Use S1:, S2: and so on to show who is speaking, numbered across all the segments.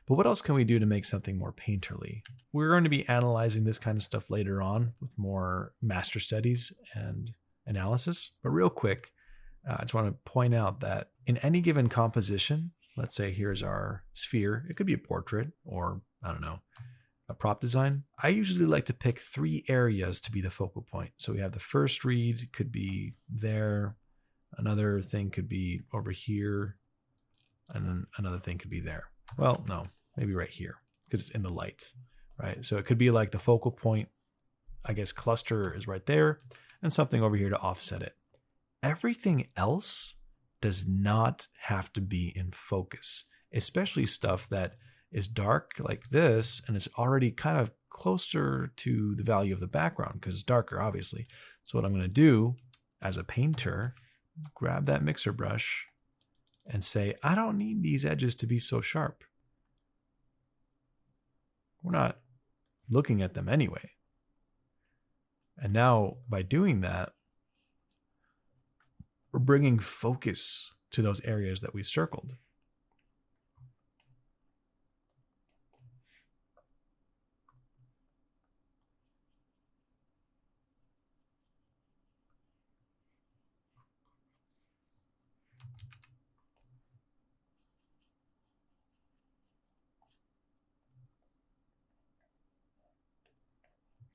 S1: But what else can we do to make something more painterly? We're going to be analyzing this kind of stuff later on with more master studies and analysis. But real quick, I just want to point out that in any given composition, let's say here's our sphere. It could be a portrait or, I don't know, a prop design. I usually like to pick 3 areas to be the focal point. So we have the first read could be there. Another thing could be over here. And then another thing could be there. Well, no, maybe right here because it's in the light, right? So it could be like the focal point, I guess cluster is right there and something over here to offset it. Everything else does not have to be in focus, especially stuff that is dark like this and it's already kind of closer to the value of the background because it's darker, obviously. So what I'm going to do as a painter, grab that mixer brush and say, I don't need these edges to be so sharp. We're not looking at them anyway. And now by doing that, we're bringing focus to those areas that we circled.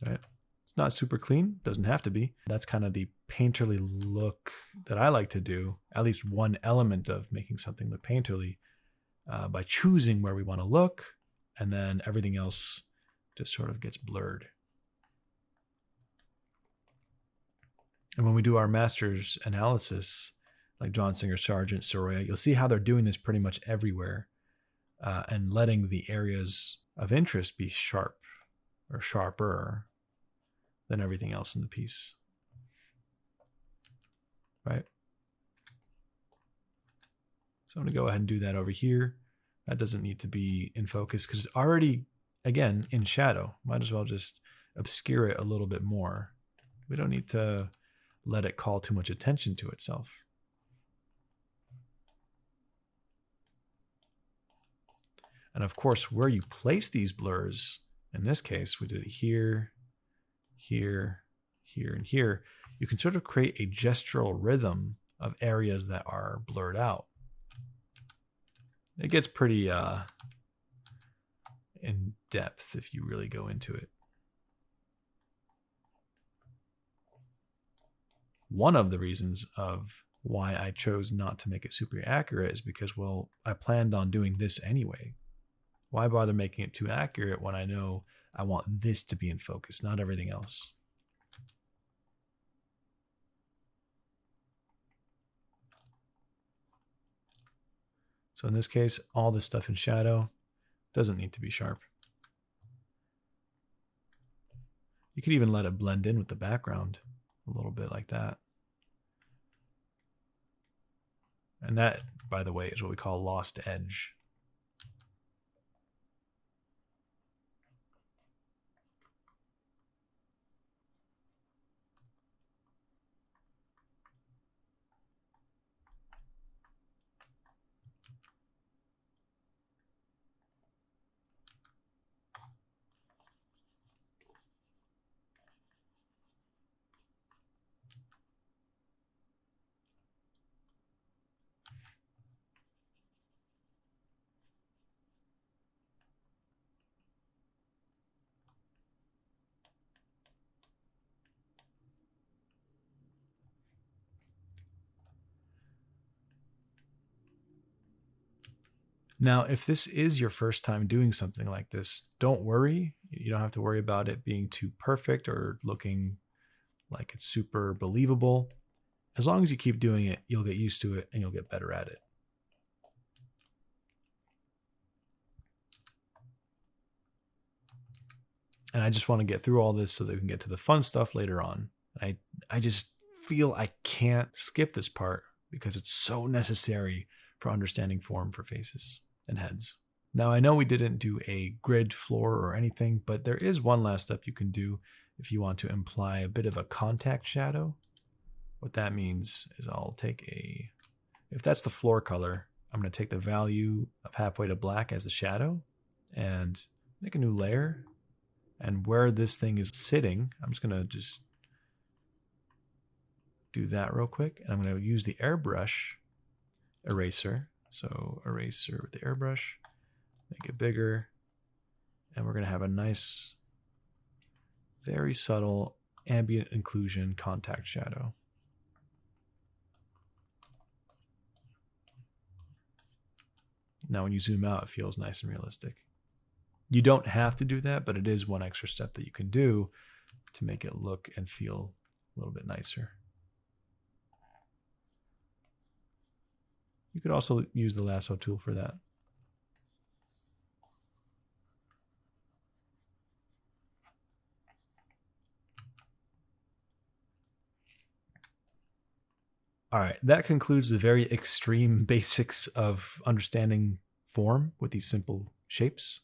S1: Right? It's not super clean, doesn't have to be. That's kind of the painterly look that I like to do, at least one element of making something look painterly by choosing where we want to look, and then everything else just sort of gets blurred. And when we do our master's analysis, like John Singer Sargent, Soroya, you'll see how they're doing this pretty much everywhere and letting the areas of interest be sharp or sharper than everything else in the piece, right? So I'm going to go ahead and do that over here. That doesn't need to be in focus because it's already, again, in shadow. Might as well just obscure it a little bit more. We don't need to let it call too much attention to itself. And of course, where you place these blurs, in this case, we did it here, here, here, and here. You can sort of create a gestural rhythm of areas that are blurred out. It gets pretty in depth if you really go into it. One of the reasons of why I chose not to make it super accurate is because, well, I planned on doing this anyway. Why bother making it too accurate when I know I want this to be in focus, not everything else? So in this case, all this stuff in shadow doesn't need to be sharp. You could even let it blend in with the background a little bit like that. And that, by the way, is what we call lost edge. Now, if this is your first time doing something like this, don't worry. You don't have to worry about it being too perfect or looking like it's super believable. As long as you keep doing it, you'll get used to it and you'll get better at it. And I just want to get through all this so that we can get to the fun stuff later on. I just feel I can't skip this part because it's so necessary for understanding form for faces and heads. Now, I know we didn't do a grid floor or anything, but there is one last step you can do if you want to imply a bit of a contact shadow. What that means is I'll take if that's the floor color, I'm going to take the value of halfway to black as the shadow. and make a new layer. And where this thing is sitting, I'm just going to just do that real quick. And I'm going to use the airbrush eraser. So eraser with the airbrush, make it bigger. And we're going to have a nice, very subtle ambient inclusion contact shadow. Now when you zoom out, it feels nice and realistic. You don't have to do that, but it is one extra step that you can do to make it look and feel a little bit nicer. You could also use the lasso tool for that. All right, that concludes the very extreme basics of understanding form with these simple shapes.